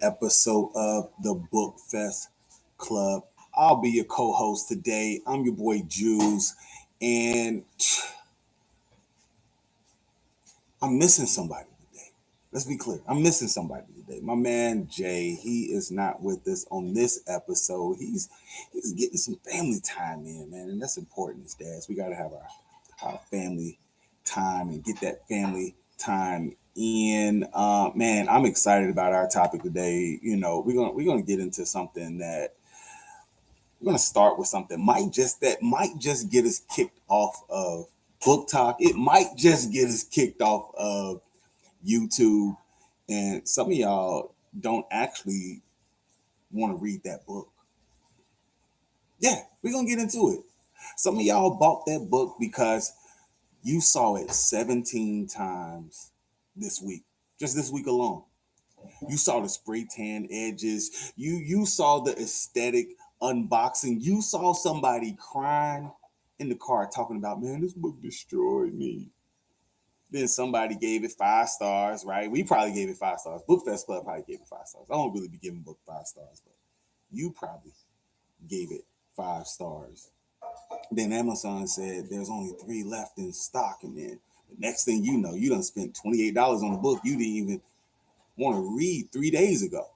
episode of the Bookfest Club. I'll be your co-host today. I'm your boy Joolz, and I'm missing somebody today. Let's be clear. I'm missing somebody today. My man Jay, he is not with us on this episode. He's getting some family time in, man, and that's important as dads. We gotta have our family time and get that family time in. Man, I'm excited about our topic today. We're gonna get into something that we're gonna start with something might just get us kicked off of book talk. It might just get us kicked off of YouTube, and some of y'all don't actually want to read that book. Yeah, we're gonna get into it. Some of y'all bought that book because you saw it 17 times this week, just this week alone. You saw the spray tan edges. You saw the aesthetic unboxing. You saw somebody crying in the car talking about, man, this book destroyed me. Then somebody gave it 5 stars, right? We probably gave it 5 stars. Bookfest Club probably gave it 5 stars. I don't really be giving book 5 stars, but you probably gave it 5 stars. Then Amazon said there's only 3 left in stock, and then the next thing you know, you done spent $28 on a book you didn't even want to read 3 days ago.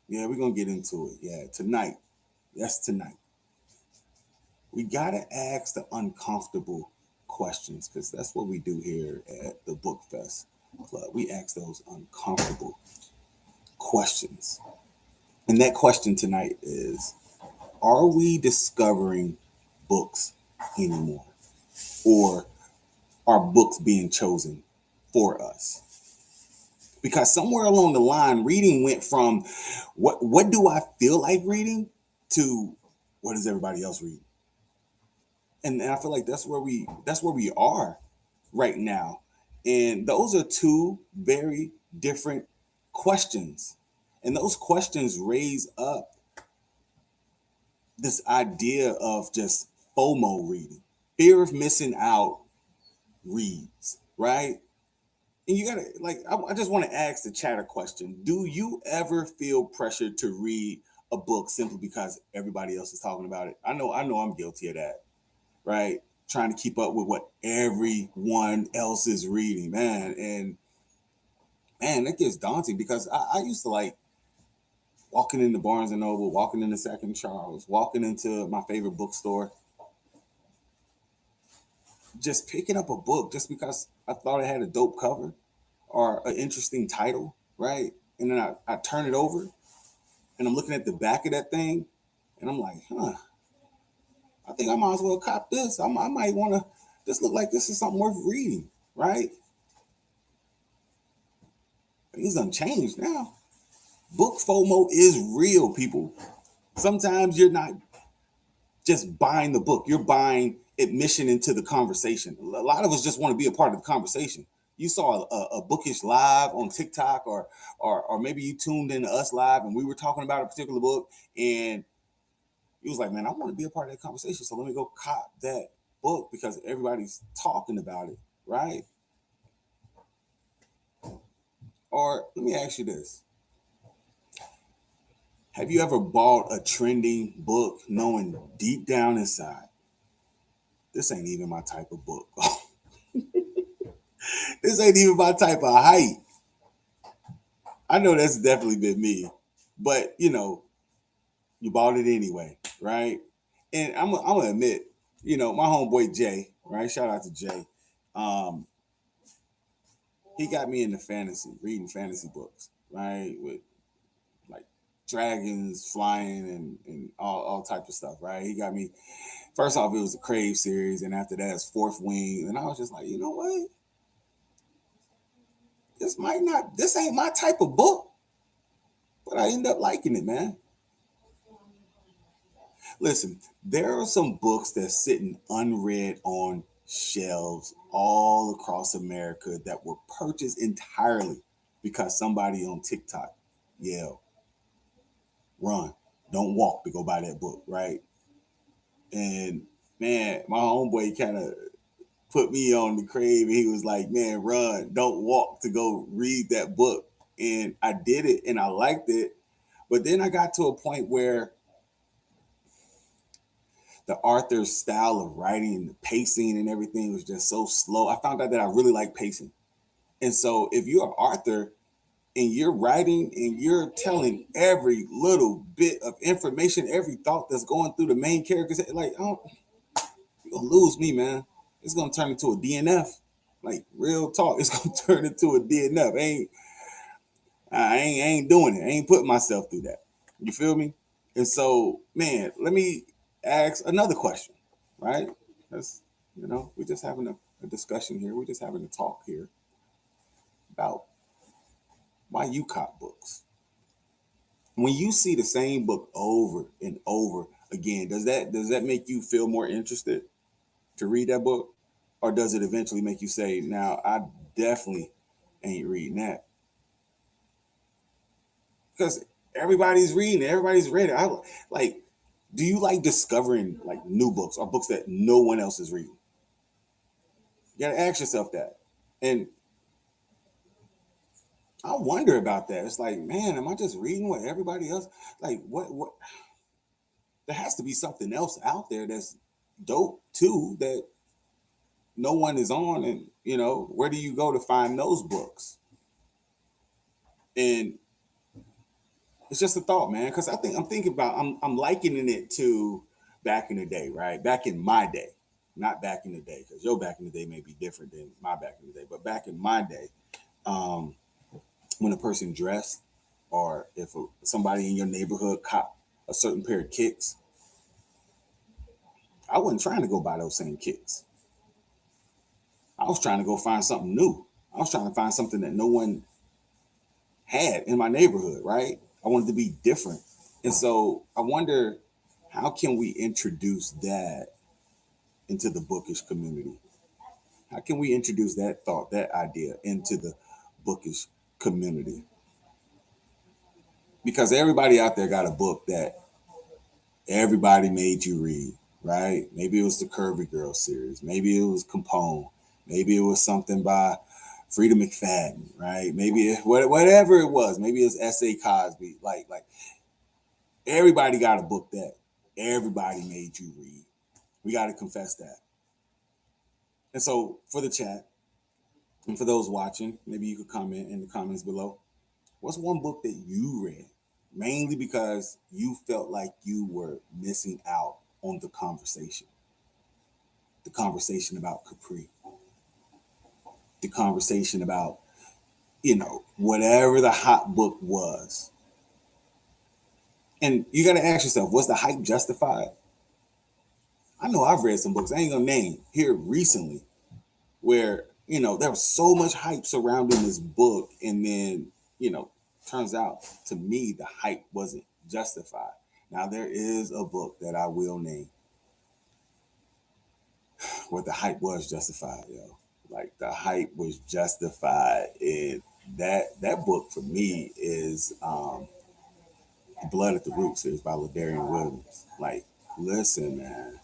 Yeah, we're gonna get into it. Yeah, tonight. Yes, tonight. We gotta ask the uncomfortable questions because that's what we do here at the Bookfest Club. We ask those uncomfortable questions. And that question tonight is, are we discovering books anymore? Or are books being chosen for us? Because somewhere along the line, reading went from what do I feel like reading to what is everybody else reading? And I feel like that's where we are right now. And those are two very different questions. And those questions raise up this idea of just FOMO reading, fear of missing out reads, right? And you gotta I just want to ask the chat a question. Do you ever feel pressure to read a book simply because everybody else is talking about it? I know I'm guilty of that, right? Trying to keep up with what everyone else is reading, man. And man, that gets daunting because I used to like walking into Barnes and Noble, walking into Second Charles, walking into my favorite bookstore, just picking up a book just because I thought it had a dope cover or an interesting title, right? And then I turn it over and I'm looking at the back of that thing and I'm like, I think I might as well cop this. I might want to, this look like this is something worth reading, right? Things done changed now. Book FOMO is real, people. Sometimes you're not just buying the book, you're buying admission into the conversation. A lot of us just want to be a part of the conversation. You saw a Bookish live on TikTok, or maybe you tuned into us live and we were talking about a particular book, and he was like, man, I want to be a part of that conversation. So let me go cop that book because everybody's talking about it, right? Or let me ask you this. Have you ever bought a trending book knowing deep down inside, this ain't even my type of book? This ain't even my type of height. I know that's definitely been me. But, you bought it anyway, right? And I'm gonna admit, my homeboy Jay, right? Shout out to Jay. Um, he got me into fantasy, reading fantasy books, right? With like dragons flying and all types of stuff, right? He got me. First off, it was the Crave series, and after that, it's Fourth Wing, and I was just like, you know what? This ain't my type of book, but I end up liking it, man. Listen, there are some books that's sitting unread on shelves all across America that were purchased entirely because somebody on TikTok yelled, run, don't walk to go buy that book, right? And man, my homeboy kind of put me on the crave and he was like, man, run, don't walk to go read that book. and I did it and I liked it. But then I got to a point where the author's style of writing and the pacing and everything was just so slow. I found out that I really like pacing. And so if you're an author and you're writing and you're telling every little bit of information, every thought that's going through the main characters, like, oh, you're gonna lose me, man. It's gonna turn into a DNF. Like real talk, it's gonna turn into a DNF. I ain't doing it. I ain't putting myself through that. You feel me? And so, man, let me ask another question, right? That's we're just having a discussion here. We're just having a talk here about why you cop books. When you see the same book over and over again, does that make you feel more interested to read that book? Or does it eventually make you say, now I definitely ain't reading that? Because everybody's reading it, everybody's read it. I like, do you like discovering like new books or books that no one else is reading? You gotta ask yourself that. And I wonder about that. It's like, man, am I just reading what everybody else like what there has to be something else out there that's dope too that no one is on, and where do you go to find those books? And it's just a thought, man, because I'm thinking about I'm likening it to back in the day, right? Back in my day, not back in the day, because your back in the day may be different than my back in the day, but back in my day, um, when a person dressed, or if somebody in your neighborhood caught a certain pair of kicks, I wasn't trying to go buy those same kicks. I was trying to go find something new. I was trying to find something that no one had in my neighborhood, right? I wanted to be different. And so I wonder, how can we introduce that into the bookish community? How can we introduce that thought, that idea into the bookish community? Because everybody out there got a book that everybody made you read, right? Maybe it was the Curvy Girl series. Maybe it was Capone. Maybe it was something by Frida McFadden, right? Maybe whatever it was. Maybe it was S.A. Cosby. Like everybody got a book that everybody made you read. We got to confess that. And so for the chat and for those watching, maybe you could comment in the comments below. What's one book that you read mainly because you felt like you were missing out on the conversation? The conversation about Capri, the conversation about, whatever the hot book was. And you got to ask yourself, was the hype justified? I know I've read some books, I ain't gonna name here recently, where, there was so much hype surrounding this book. And then, turns out to me, the hype wasn't justified. Now, there is a book that I will name where the hype was justified, yo. Like the hype was justified. And that book for me is Blood at the Root series by Ladarian Williams. Like, listen, man,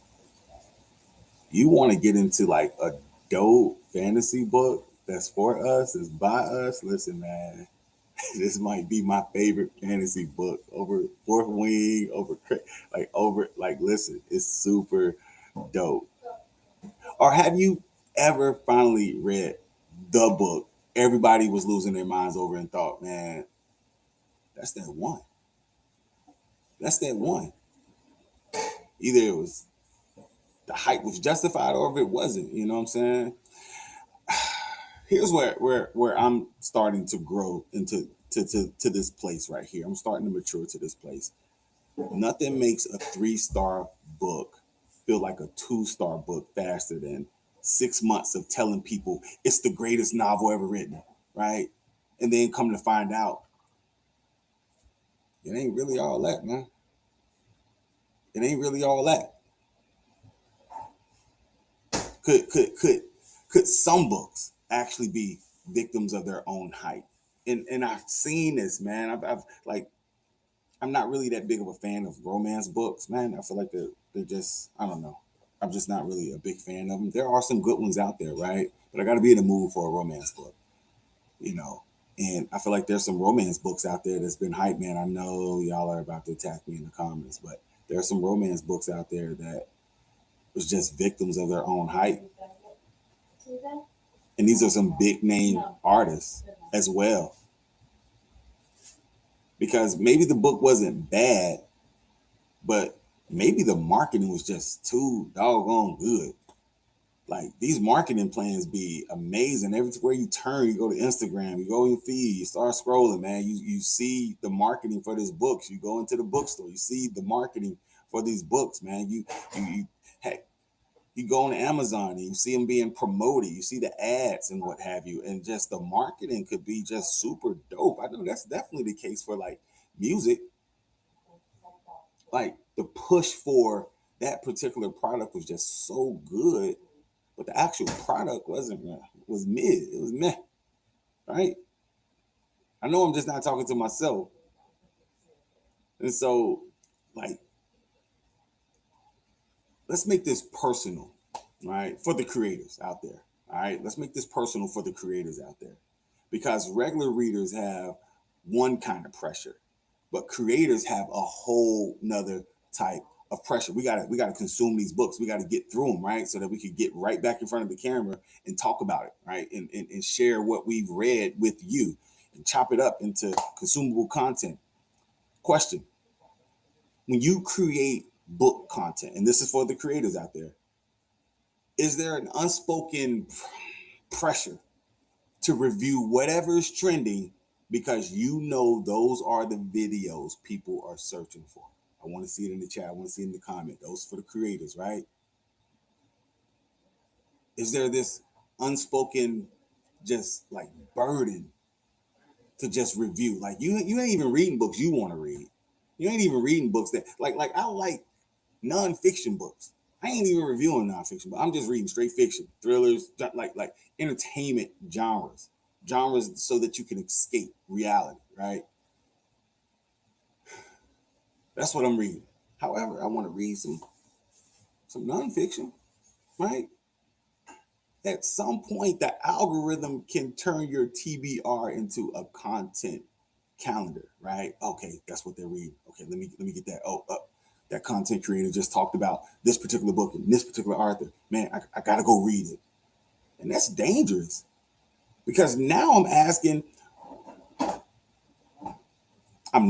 you want to get into like a dope fantasy book that's for us, is by us. Listen, man, this might be my favorite fantasy book over Fourth Wing, over, listen, it's super dope. Or have you ever finally read the book everybody was losing their minds over and thought, man, that's that one. That's that one. Either it was the hype was justified or if it wasn't, you know what I'm saying? Here's where I'm starting to grow into to this place right here. I'm starting to mature to this place. Nothing makes a 3-star book feel like a 2-star book faster than 6 months of telling people it's the greatest novel ever written, right? And then come to find out, it ain't really all that, man. It ain't really all that. Could could could could some books actually be victims of their own hype? And I've seen this, man. I've like, I'm not really that big of a fan of romance books, man. I feel like they're just, I don't know. I'm just not really a big fan of them. There are some good ones out there, right? But I got to be in the mood for a romance book, you know. And I feel like there's some romance books out there that's been hype, man. I know y'all are about to attack me in the comments, but there are some romance books out there that was just victims of their own hype. And these are some big name artists as well. Because maybe the book wasn't bad, but maybe the marketing was just too doggone good. Like these marketing plans be amazing. Everywhere you turn, you go to Instagram, you go in your feed, you start scrolling, man. You see the marketing for these books. You go into the bookstore, you see the marketing for these books, man. You heck, you go on Amazon and you see them being promoted. You see the ads and what have you, and just the marketing could be just super dope. I know that's definitely the case for like music. Like the push for that particular product was just so good, but the actual product wasn't was mid. It was meh, right? I know I'm just not talking to myself, and so like let's make this personal, right, for the creators out there. All right, let's make this personal for the creators out there, because regular readers have one kind of pressure, but creators have a whole nother type of pressure. We gotta consume these books. We gotta get through them, right, so that we could get right back in front of the camera and talk about it, right, and share what we've read with you, and chop it up into consumable content. Question: when you create book content, and this is for the creators out there, is there an unspoken pressure to review whatever's trending because you know those are the videos people are searching for? I want to see it in the chat. I want to see it in the comment. Those for the creators, right? Is there this unspoken just like burden to just review? Like you ain't even reading books you want to read. You ain't even reading books that like I like nonfiction books. I ain't even reviewing nonfiction, but I'm just reading straight fiction, thrillers, like entertainment genres, so that you can escape reality, right? That's what I'm reading. However, I want to read some nonfiction, right? At some point, the algorithm can turn your TBR into a content calendar, right? Okay, that's what they're reading. Okay, let me get that. Oh, that content creator just talked about this particular book and this particular author. Man, I gotta go read it, and that's dangerous because now I'm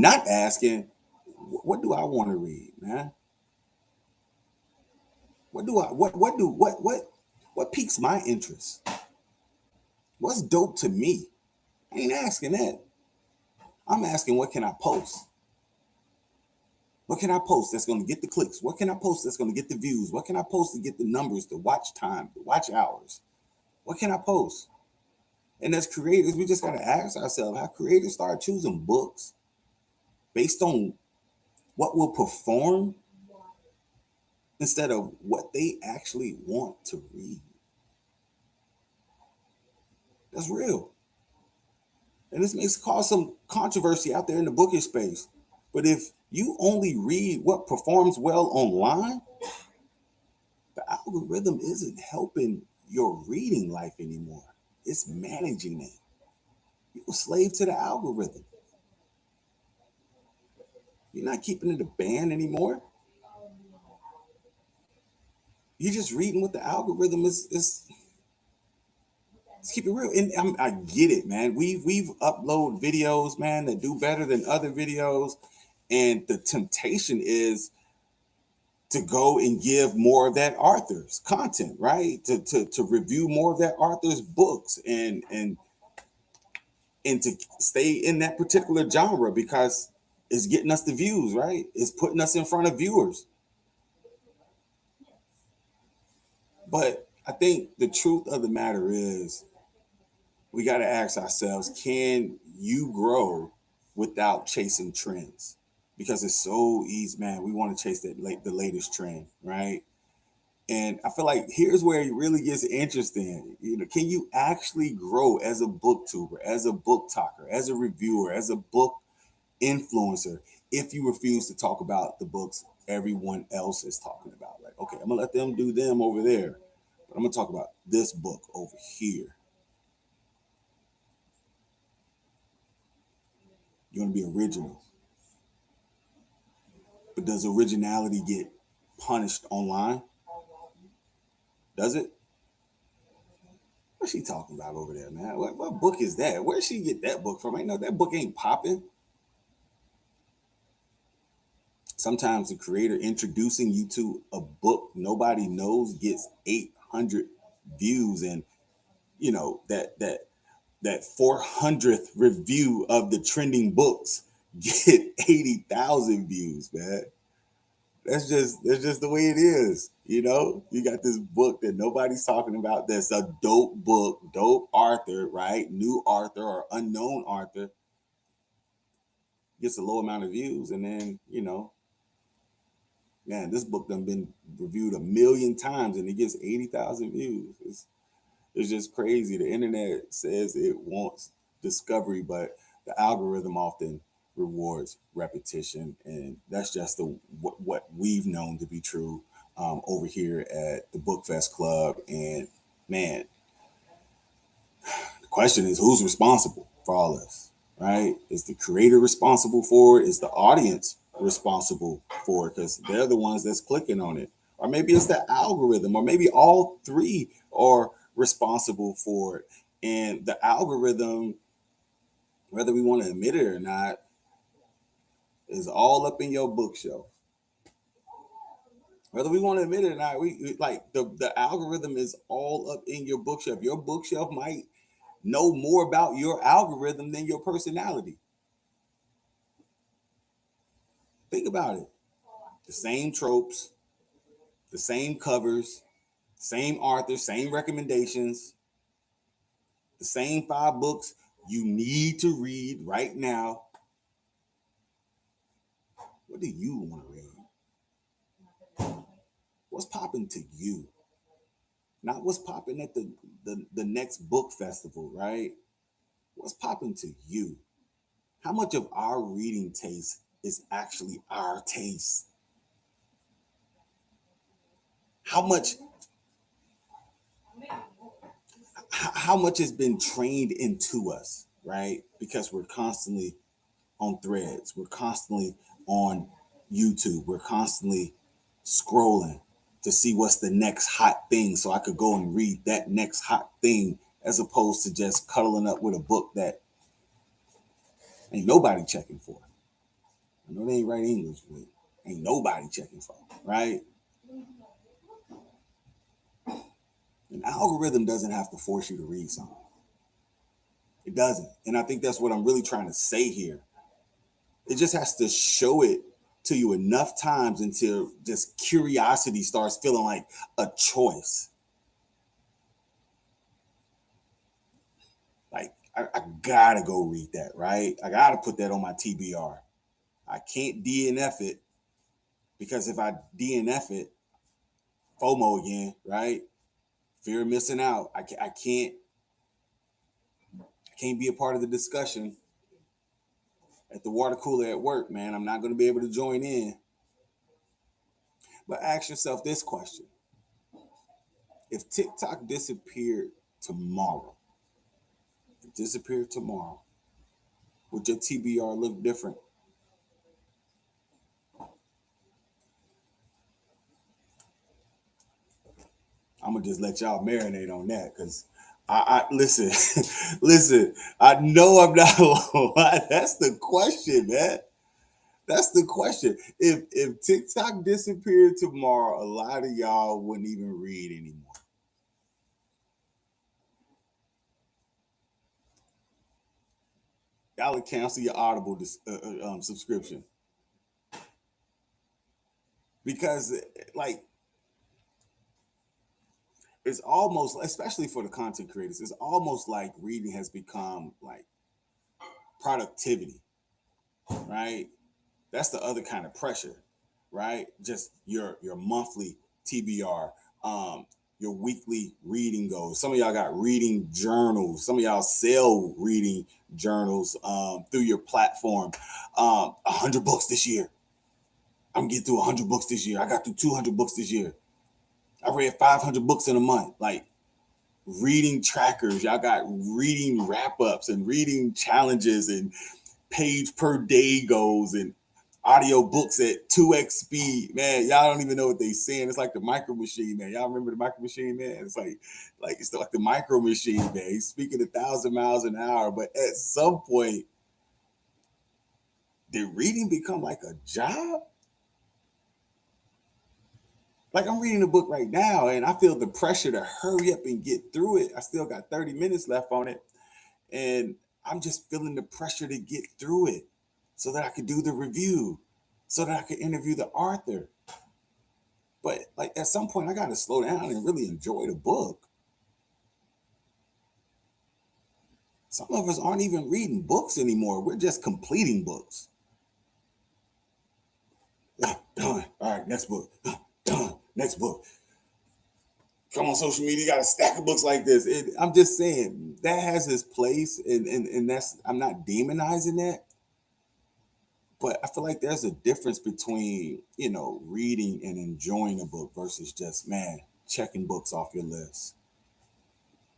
not asking, what do I want to read, man? What do I what piques my interest? What's dope to me? I ain't asking that. I'm asking, what can I post? What can I post that's going to get the clicks? What can I post that's going to get the views? What can I post to get the numbers, the watch time, the watch hours? What can I post? And as creators, we just got to ask ourselves, how creators start choosing books based on what will perform instead of what they actually want to read. That's real. And this makes cause some controversy out there in the bookish space. But if you only read what performs well online, the algorithm isn't helping your reading life anymore. It's managing it. You're a slave to the algorithm. You're not keeping it a band anymore. You're just reading what the algorithm is. Let's keep it real. And I get it, man. We've uploaded videos, man, that do better than other videos, and the temptation is to go and give more of that author's content, right? To review more of that author's books and to stay in that particular genre because it's getting us the views, right? It's putting us in front of viewers. But I think the truth of the matter is we got to ask ourselves, can you grow without chasing trends? Because it's so easy, man. We want to chase the latest trend, right? And I feel like here's where it really gets interesting. You know, can you actually grow as a booktuber, as a book talker, as a reviewer, as a book influencer if you refuse to talk about the books everyone else is talking about? Like, okay, I'm gonna let them do them over there, but I'm gonna talk about this book over here. You want to be original. But does originality get punished online? Does it? What's she talking about over there, man? What book is that? Where'd she get that book from? I know that book ain't popping. Sometimes the creator introducing you to a book nobody knows gets 800 views, and you know that 400th review of the trending books get 80,000 views, man. That's just the way it is. You know, you got this book that nobody's talking about. That's a dope book, dope author, right? New author or unknown author gets a low amount of views, and then man, this book done been reviewed 1,000,000 times, and it gets 80,000 views. It's just crazy. The internet says it wants discovery, but the algorithm often rewards repetition, and that's just what we've known to be true over here at the Bookfest Club. And man, the question is, who's responsible for all this? Right? Is the creator responsible for it? Is the audience responsible for it? Because they're the ones that's clicking on it. Or maybe it's the algorithm, or maybe all three are responsible for it. And the algorithm, whether we want to admit it or not, is all up in your bookshelf. Whether we want to admit it or not, we like the algorithm is all up in your bookshelf. Your bookshelf might know more about your algorithm than your personality. Think about it. The same tropes, the same covers, same author, same recommendations, the same 5 books you need to read right now. What do you want to read? What's popping to you? Not what's popping at the next book festival, right? What's popping to you? How much of our reading taste is actually our taste? How much how much has been trained into us, right? Because we're constantly on threads, we're constantly on YouTube, we're constantly scrolling to see what's the next hot thing so I could go and read that next hot thing, as opposed to just cuddling up with a book that ain't nobody checking for. I know they ain't write English, but ain't nobody checking for, right? An algorithm doesn't have to force you to read something. It doesn't. And I think that's what I'm really trying to say here. It just has to show it to you enough times until just curiosity starts feeling like a choice. Like, I gotta go read that, right? I gotta put that on my TBR. I can't DNF it, because if I DNF it, FOMO again, right? Fear of missing out. I can't be a part of the discussion at the water cooler at work, man. I'm not going to be able to join in. But ask yourself this question: if TikTok disappeared tomorrow, would your TBR look different? I'm gonna just let y'all marinate on that, because I listen, listen. I know I'm not alone. That's the question, man. That's the question. If TikTok disappeared tomorrow, a lot of y'all wouldn't even read anymore. Y'all would cancel your Audible subscription, because like it's almost, especially for the content creators, it's almost like reading has become like productivity, right? That's the other kind of pressure, right? Just your monthly TBR, your weekly reading goals. Some of y'all got reading journals. Some of y'all sell reading journals through your platform. 100 books this year. I'm getting through 100 books this year. I got through 200 books this year. I read 500 books in a month. Like, reading trackers. Y'all got reading wrap ups and reading challenges and page per day goes and audio books at 2x speed, man. Y'all don't even know what they saying. It's like the micro machine, man. Y'all remember the micro machine, man? It's like it's like the micro machine, man. He's speaking 1,000 miles an hour, but at some point, did reading become like a job? Like I'm reading a book right now, and I feel the pressure to hurry up and get through it. I still got 30 minutes left on it, and I'm just feeling the pressure to get through it so that I could do the review, so that I could interview the author. But like at some point, I got to slow down and really enjoy the book. Some of us aren't even reading books anymore. We're just completing books. Done. All right, next book. Done. Next book. Come on social media, you got a stack of books like this. I'm just saying that has its place, and that's, I'm not demonizing that, but I feel like there's a difference between, reading and enjoying a book versus just, man, checking books off your list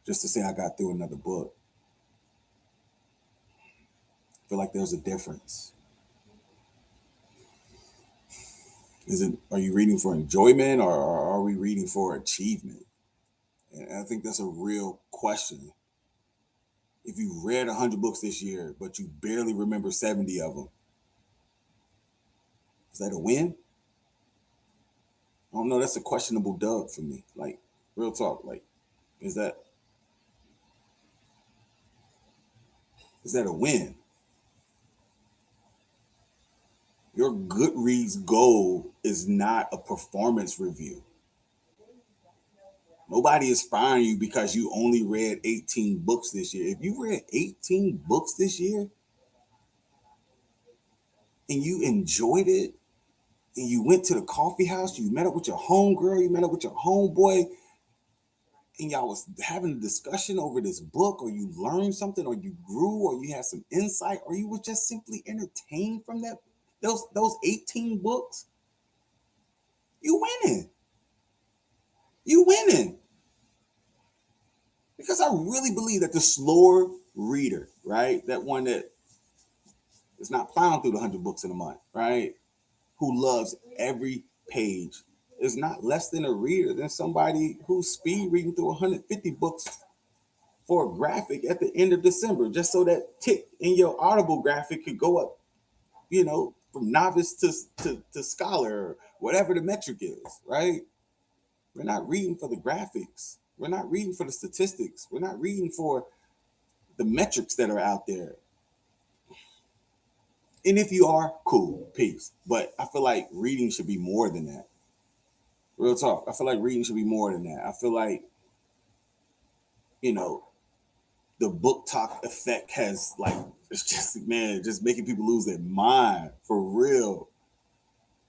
just to say I got through another book. I feel like there's a difference. Are you reading for enjoyment, or are we reading for achievement? And I think that's a real question. If you read 100 books this year, but you barely remember 70 of them, is that a win? I don't know. That's a questionable dub for me. Like, real talk. Like, is that a win? Your Goodreads goal is not a performance review. Nobody is firing you because you only read 18 books this year. If you read 18 books this year and you enjoyed it, and you went to the coffee house, you met up with your homegirl, you met up with your homeboy, and y'all was having a discussion over this book, or you learned something, or you grew, or you had some insight, or you were just simply entertained from those 18 books, you winning. You winning. Because I really believe that the slower reader, right? That one that is not plowing through the 100 books in a month, right? Who loves every page, is not less than a reader than somebody who's speed reading through 150 books for a graphic at the end of December, just so that tick in your Audible graphic could go up, from novice to scholar, or whatever the metric is, right? We're not reading for the graphics. We're not reading for the statistics. We're not reading for the metrics that are out there. And if you are, cool, peace. But I feel like reading should be more than that. Real talk. I feel like reading should be more than that. I feel like, the BookTok effect has, like, it's just, man, just making people lose their mind for real.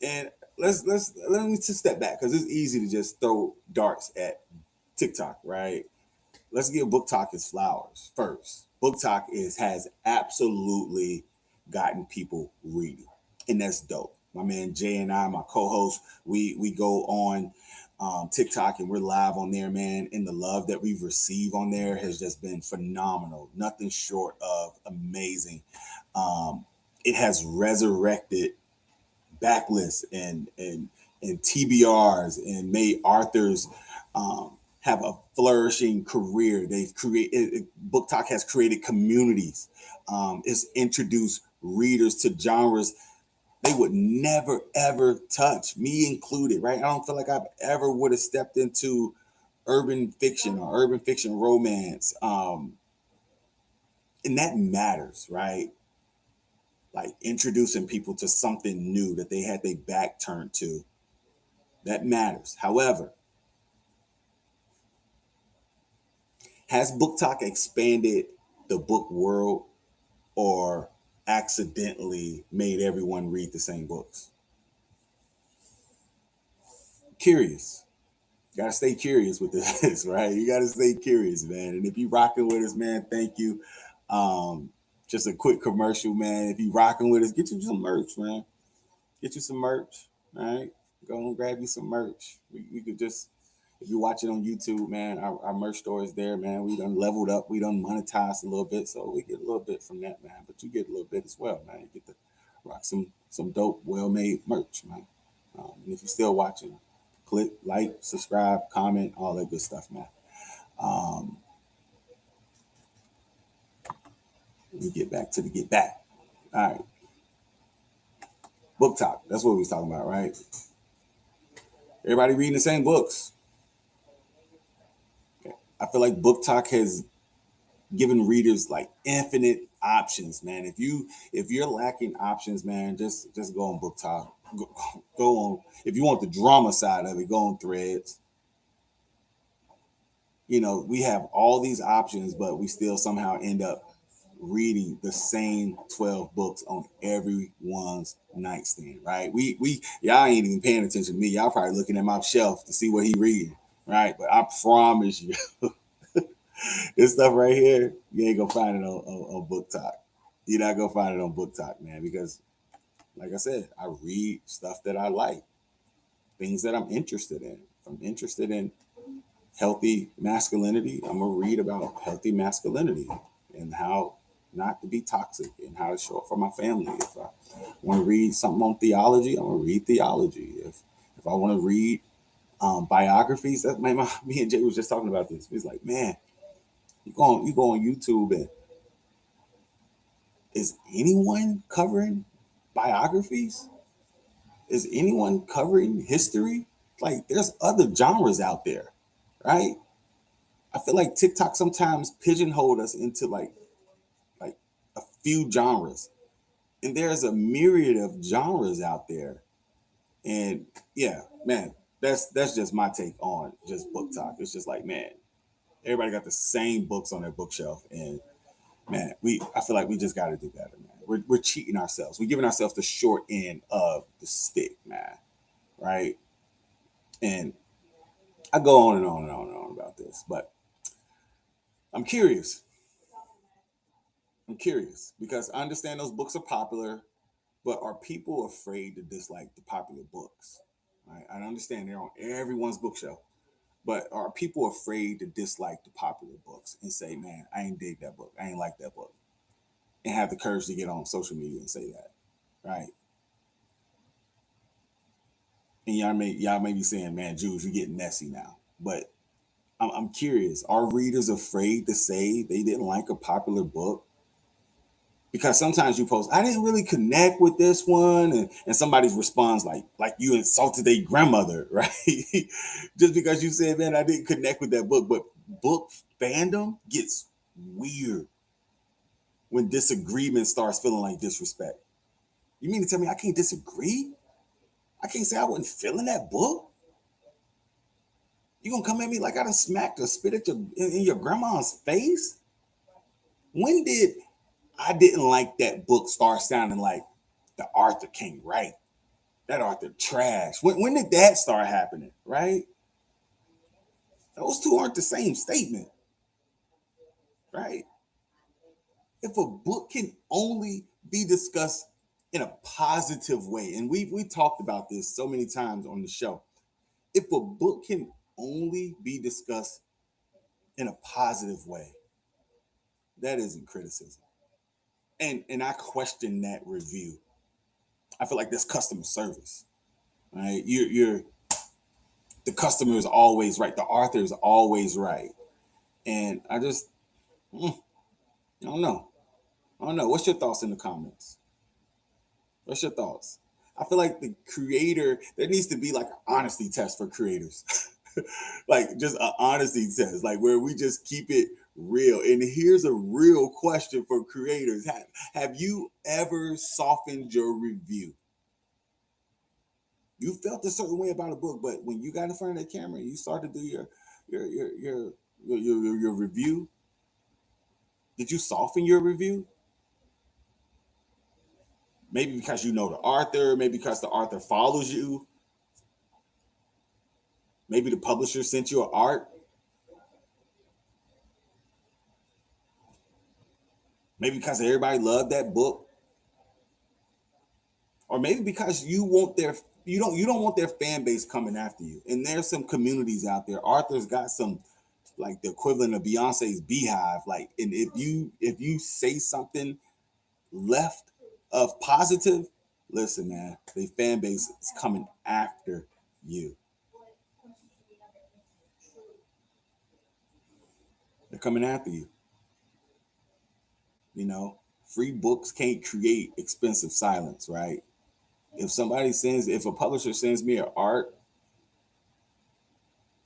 And let me just step back, because it's easy to just throw darts at TikTok, right? Let's give BookTok its flowers first. BookTok has absolutely gotten people reading, and that's dope. My man Jay and I, my co-host, we go on TikTok, and we're live on there, man. And the love that we've received on there has just been phenomenal. Nothing short of amazing. It has resurrected backlists and TBRs, and made authors have a flourishing career. They've created, BookTok has created communities. It's introduced readers to genres they would never ever touch, me included, right? I don't feel like I've ever would have stepped into urban fiction or urban fiction romance. And that matters, right? Like introducing people to something new that they had their back turned to. That matters. However, has BookTok expanded the book world, or accidentally made everyone read the same books? Curious. You gotta stay curious with this, right? You gotta stay curious, man. And if you rocking with us, man, thank you. Just a quick commercial, man. If you rocking with us, get you some merch, man. Get you some merch, all right? Go and grab you some merch. We could just If you watch it on YouTube, man, our merch store is there, man. We done leveled up, we done monetized a little bit, so we get a little bit from that, man. But you get a little bit as well, man. You get to rock some dope, well made merch, man. And if you're still watching, click like, subscribe, comment, all that good stuff, man. Um, Let me get back to the get back. All right, book talk. That's what we was talking about, right? Everybody reading the same books. I feel like book talk has given readers like infinite options, man. If you're lacking options, man, just go on book talk. Go on. If you want the drama side of it, go on Threads. We have all these options, but we still somehow end up reading the same 12 books on everyone's nightstand, right? We y'all ain't even paying attention to me. Y'all probably looking at my shelf to see what he reading, right? But I promise you, this stuff right here, you ain't gonna find it on Book Talk. You're not gonna find it on Book Talk, man, because like I said, I read stuff that I like, things that I'm interested in. If I'm interested in healthy masculinity, I'm gonna read about healthy masculinity and how not to be toxic and how to show up for my family. If I want to read something on theology, I'm gonna read theology. If I want to read biographies, that man, me and Jay was just talking about this. He's like, man, you go on YouTube and is anyone covering biographies? Is anyone covering history? Like, there's other genres out there, right? I feel like TikTok sometimes pigeonholed us into like a few genres, and there's a myriad of genres out there. And yeah, man, that's just my take on just book talk. It's just like, man, everybody got the same books on their bookshelf, and man, I feel like we just got to do better, man. We're cheating ourselves. We're giving ourselves the short end of the stick, man. Right? And I go on and on and on and on about this, but I'm curious. I'm curious because I understand those books are popular, but are people afraid to dislike the popular books? Right? I understand they're on everyone's bookshelf, but are people afraid to dislike the popular books and say, "Man, I ain't dig that book. I ain't like that book," and have the courage to get on social media and say that, right? And y'all may be saying, "Man, Jules, you're getting messy now," but I'm curious. Are readers afraid to say they didn't like a popular book? Because sometimes you post, I didn't really connect with this one, and somebody responds like you insulted their grandmother, right? Just because you said, man, I didn't connect with that book. But book fandom gets weird when disagreement starts feeling like disrespect. You mean to tell me I can't disagree? I can't say I wasn't feeling that book? You gonna come at me like I done smacked or spit at in your grandma's face? When did I didn't like that book start sounding like the Arthur can't write? That Arthur trash. When did that start happening? Right? Those two aren't the same statement, right? If a book can only be discussed in a positive way, and we talked about this so many times on the show. If a book can only be discussed in a positive way, that isn't criticism. And I question that review. I feel like that's customer service, right? You're the customer is always right. The author is always right. And I don't know. I don't know. What's your thoughts in the comments? What's your thoughts? I feel like the creator, there needs to be like an honesty test for creators. Like just an honesty test, like where we just keep it real. And here's a real question for creators. Have you ever softened your review? You felt a certain way about a book, but when you got in front of the camera and you start to do your your your your review, did you soften your review? Maybe because you know the author, maybe because the author follows you, maybe the publisher sent you an art, maybe because everybody loved that book, or maybe because you don't want their fan base coming after you. And there's some communities out there. Arthur's got some like the equivalent of Beyonce's Beehive. Like, and if you say something left of positive, listen, man, the fan base is coming after you. They're coming after you. You know, free books can't create expensive silence, right? If a publisher sends me an art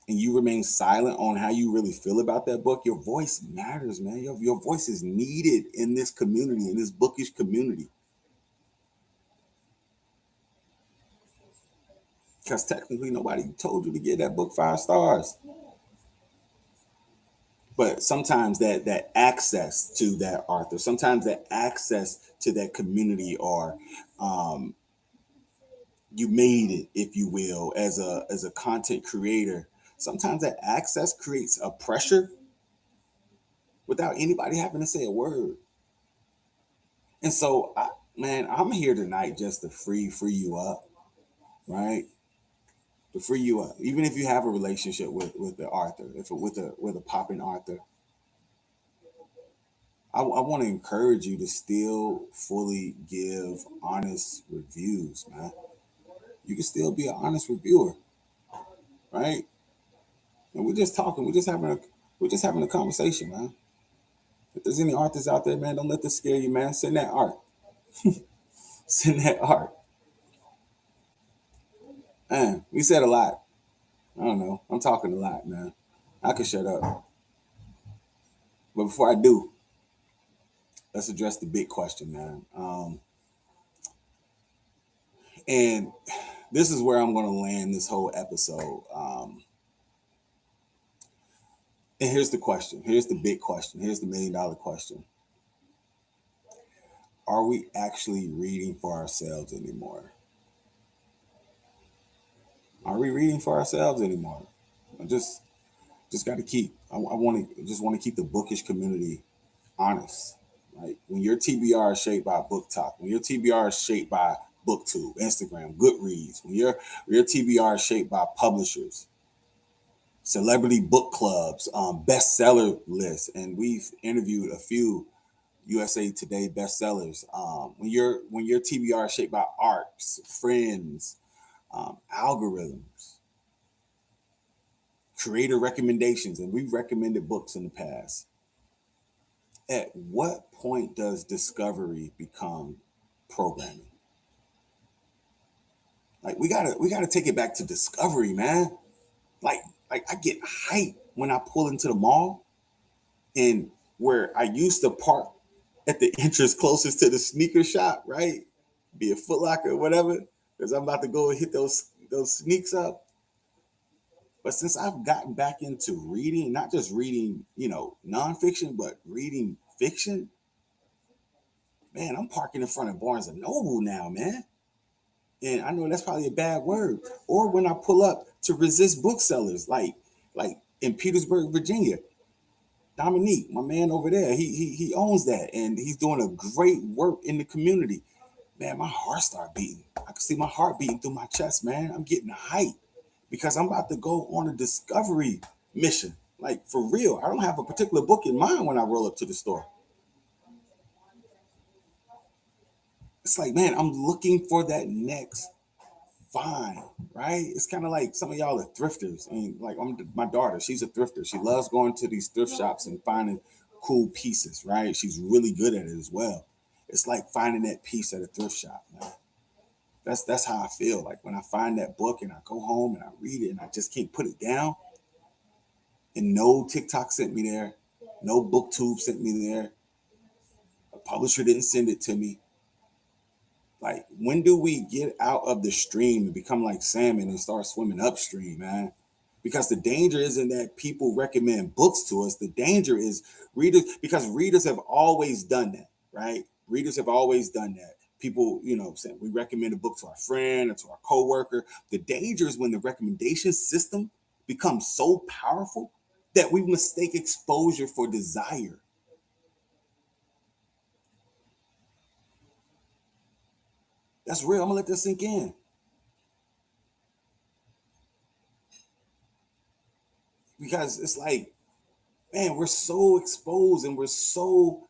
and you remain silent on how you really feel about that book, your voice matters, man. Your voice is needed in this community, in this bookish community. Because technically nobody told you to give that book 5 stars. But sometimes that access to that author, sometimes that access to that community, or um, you made it, if you will, as a content creator. Sometimes that access creates a pressure without anybody having to say a word. And so, man, I'm here tonight just to free you up, right? To free you up, even if you have a relationship with the author, if with a popping author. I want to encourage you to still fully give honest reviews, man. You can still be an honest reviewer, right? And we're just talking. We're just having a conversation, man. If there's any authors out there, man, don't let this scare you, man. Send that art. Send that art. Man, we said a lot. I don't know. I'm talking a lot, man. I could shut up. But before I do, let's address the big question, man. And this is where I'm going to land this whole episode. And here's the question. Here's the big question. Here's the $1 million question. Are we actually reading for ourselves anymore? Are we reading for ourselves anymore? I just got to keep. I want to just want to keep the bookish community honest. Right? When your TBR is shaped by BookTok, when your TBR is shaped by BookTube, Instagram, Goodreads, when your TBR is shaped by publishers, celebrity book clubs, bestseller lists, and we've interviewed a few USA Today bestsellers. When your TBR is shaped by arcs, friends, algorithms, creator recommendations, and we've recommended books in the past. At what point does discovery become programming? Like we gotta take it back to discovery, man. Like like I get hyped when I pull into the mall, and where I used to park at the entrance closest to the sneaker shop, right? Be it Foot Locker or whatever, because I'm about to go and hit those sneaks up. But since I've gotten back into reading, not just reading, nonfiction, but reading fiction, man, I'm parking in front of Barnes and Noble now, man. And I know that's probably a bad word. Or when I pull up to resist booksellers, like in Petersburg, Virginia, Dominique, my man over there, he owns that, and he's doing a great work in the community. Man, my heart started beating. I can see my heart beating through my chest, man. I'm getting hyped because I'm about to go on a discovery mission. Like for real, I don't have a particular book in mind when I roll up to the store. It's like, man, I'm looking for that next find, right? It's kind of like some of y'all are thrifters. I mean, like my daughter, she's a thrifter. She loves going to these thrift shops and finding cool pieces, right? She's really good at it as well. It's like finding that piece at a thrift shop, man. That's how I feel. Like when I find that book and I go home and I read it and I just can't put it down. And no TikTok sent me there, no BookTube sent me there. A publisher didn't send it to me. Like, when do we get out of the stream and become like salmon and start swimming upstream, man? Because the danger isn't that people recommend books to us. The danger is readers, because readers have always done that, right? Readers have always done that. People, saying we recommend a book to our friend or to our coworker. The danger is when the recommendation system becomes so powerful that we mistake exposure for desire. That's real. I'm gonna let that sink in. Because it's like, man, we're so exposed and we're so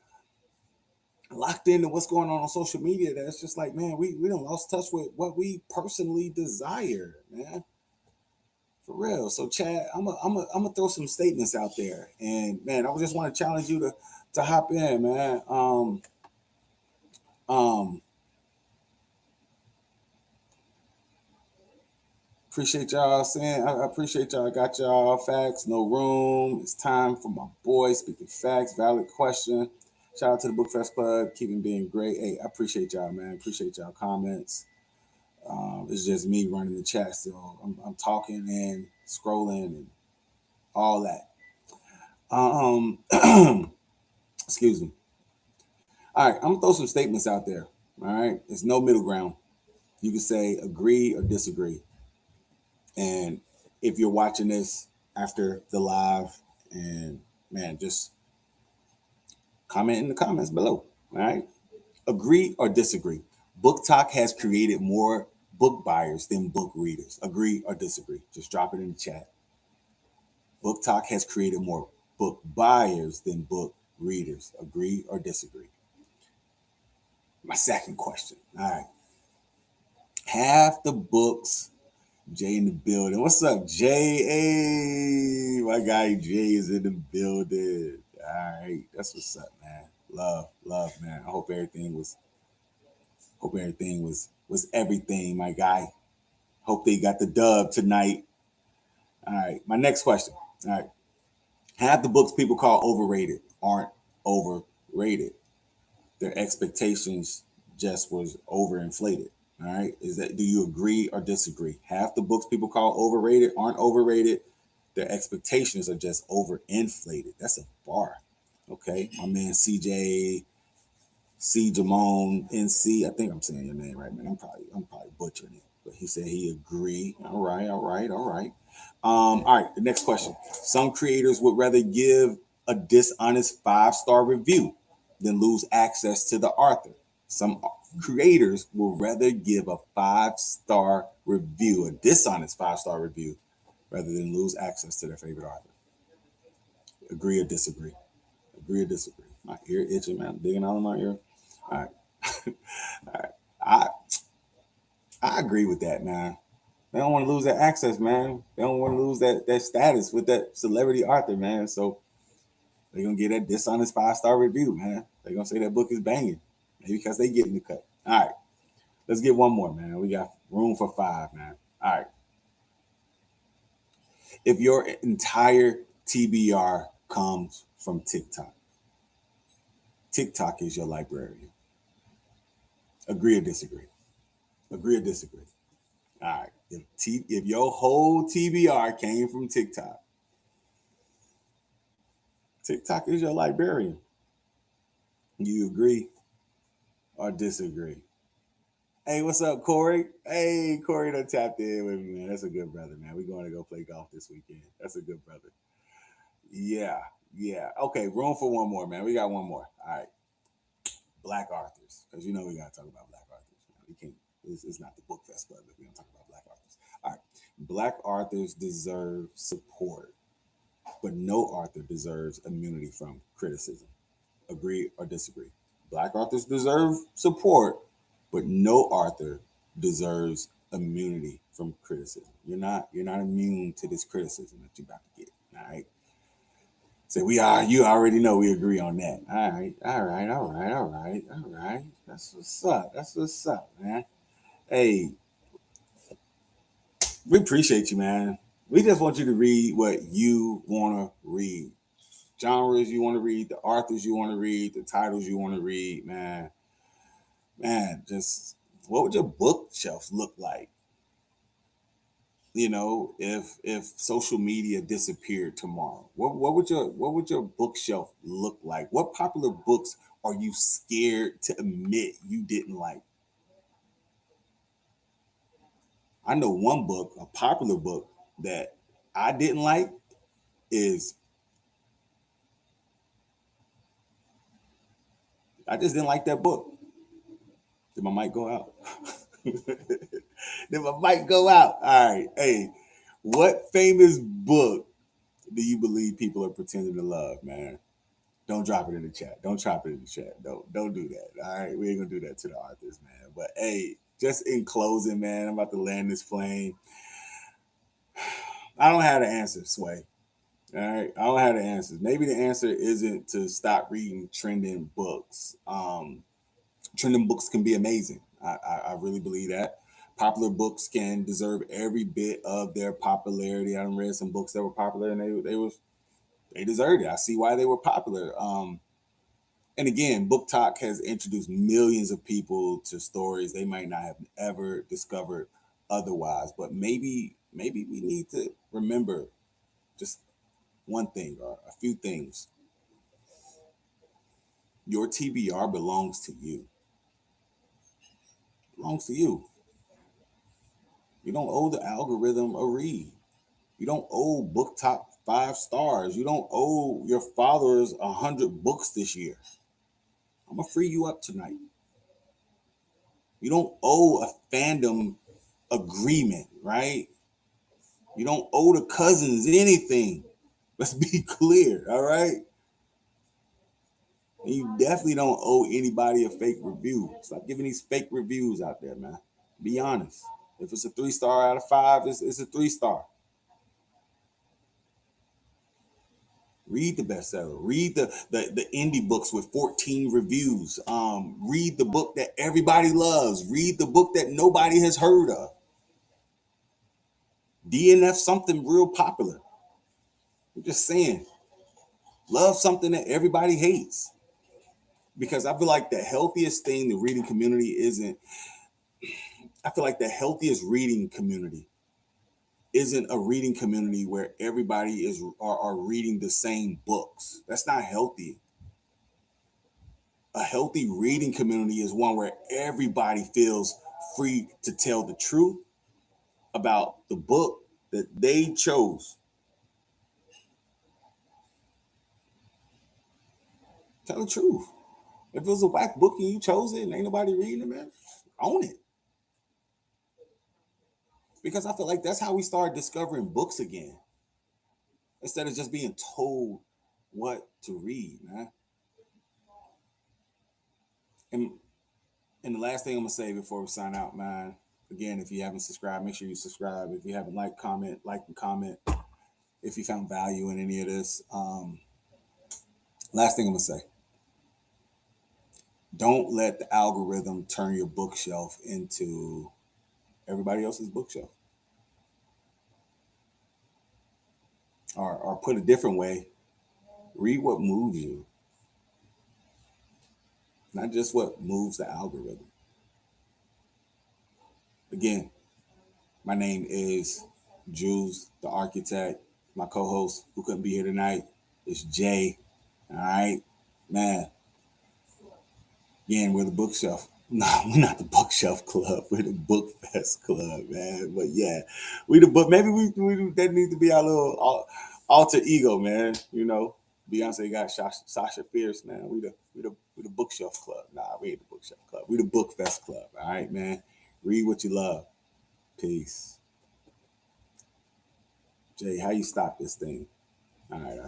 locked into what's going on social media that it's just like, man, we don't lost touch with what we personally desire, man. For real. So Chad, I'm gonna throw some statements out there. And man, I just want to challenge you to hop in, man. Um Appreciate y'all saying. I appreciate y'all. I got y'all facts. No room. It's time for my boy speaking facts. Valid question. Shout out to the Bookfest Club. Keep it being great. Hey, I appreciate y'all, man. Appreciate y'all comments. It's just me running the chat still. I'm talking and scrolling and all that. Excuse me. All right, I'm gonna throw some statements out there. All right, there's no middle ground. You can say agree or disagree. And if you're watching this after the live, and man, just comment in the comments below. All right. Agree or disagree. BookTok has created more book buyers than book readers. Agree or disagree. Just drop it in the chat. BookTok has created more book buyers than book readers. Agree or disagree. My second question. All right. Half the books Jay in the building. What's up, Jay? Hey, my guy Jay is in the building. All right, that's what's up, man. Love, man. I hope everything was everything, my guy. Hope they got the dub tonight. All right, my next question. All right, half the books people call overrated aren't overrated. Their expectations just was overinflated. All right. Do you agree or disagree? Half the books people call overrated aren't overrated. Their expectations are just overinflated. That's a bar. Okay. My man CJ C Jamone NC. I think I'm saying your name right, man. I'm probably butchering it. But he said he agreed. All right. All right, the next question. Some creators would rather give a dishonest 5-star review than lose access to the author. Some creators will rather give a 5-star review, a dishonest 5-star review, rather than lose access to their favorite author. Agree or disagree? Agree or disagree? My ear itching, man. I'm digging out of my ear. All right. All right. I agree with that, man. They don't want to lose that access, man. They don't want to lose that status with that celebrity author, man. So they're gonna get that dishonest 5-star review, man. They're gonna say that book is banging. Maybe because they getting the cut. All right. Let's get one more, man. We got room for 5, man. All right. If your entire TBR comes from TikTok, TikTok is your librarian. Agree or disagree? Agree or disagree? All right. If your whole TBR came from TikTok, TikTok is your librarian. Do you agree or disagree? Hey, what's up, Corey? Hey, Corey done tapped in with me, man. That's a good brother, man. We're going to go play golf this weekend. That's a good brother. Yeah, yeah. Okay, room for one more, man. We got one more. All right. Black authors. Because you know we got to talk about black authors. Man. We can't, it's not the Bookfest Club if we don't talk about black authors. All right. Black authors deserve support, but no author deserves immunity from criticism. Agree or disagree? Black authors deserve support, but no author deserves immunity from criticism. You're not immune to this criticism that you're about to get. All right. So we are. You already know we agree on that. All right. That's what's up. That's what's up, man. Hey, we appreciate you, man. We just want you to read what you want to read. Genres you want to read, the authors you want to read, the titles you want to read, man. Man, just what would your bookshelf look like? If social media disappeared tomorrow, what would your bookshelf look like? What popular books are you scared to admit you didn't like? I know one book, a popular book that I didn't like is I just didn't like that book. Did my mic go out? Then my mic go out. All right. Hey, what famous book do you believe people are pretending to love, man? Don't drop it in the chat. Don't drop it in the chat. Don't do that. All right. We ain't gonna do that to the authors, man. But hey, just in closing, man, I'm about to land this plane. I don't have the answer, Sway. All right. I don't have the answers. Maybe the answer isn't to stop reading trending books. Trending books can be amazing. I really believe that. Popular books can deserve every bit of their popularity. I done read some books that were popular and they deserved it. I see why they were popular. And again, Book Talk has introduced millions of people to stories they might not have ever discovered otherwise. But maybe we need to remember just one thing or a few things. Your TBR belongs to you. Belongs to you. You don't owe the algorithm a read. You don't owe Book Talk 5 stars. You don't owe your followers 100 books this year. I'm gonna free you up tonight. You don't owe a fandom agreement, right? You don't owe the cousins anything. Let's be clear, all right? And you definitely don't owe anybody a fake review. Stop giving these fake reviews out there, man. Be honest. If it's a 3 star out of 5, it's a 3 star. Read the bestseller. Read the indie books with 14 reviews. Read the book that everybody loves. Read the book that nobody has heard of. DNF something real popular. I'm just saying, love something that everybody hates. Because I feel like the healthiest thing the reading community isn't. I feel like the healthiest reading community isn't a reading community where everybody are reading the same books. That's not healthy. A healthy reading community is one where everybody feels free to tell the truth about the book that they chose. Tell the truth. If it was a whack book and you chose it and ain't nobody reading it, man, own it. Because I feel like that's how we start discovering books again. Instead of just being told what to read, man. And and the last thing I'm gonna say before we sign out, man. Again, if you haven't subscribed, make sure you subscribe. If you haven't like and comment. If you found value in any of this, last thing I'm gonna say: don't let the algorithm turn your bookshelf into everybody else's bookshelf. Or put a different way, read what moves you, not just what moves the algorithm. Again, my name is Joolz, the architect. My co-host, who couldn't be here tonight, is Jay. All right, man. Again, we're the bookshelf. No, we're not the bookshelf club. We're the Bookfest Club, man. But yeah, we the book. Maybe we that needs to be our little alter ego, man. You know, Beyonce got Sasha Fierce, man. We the bookshelf club. Nah, we ain't the bookshelf club. We the Bookfest Club. All right, man. Read what you love. Peace. Jay, how you stop this thing? All right.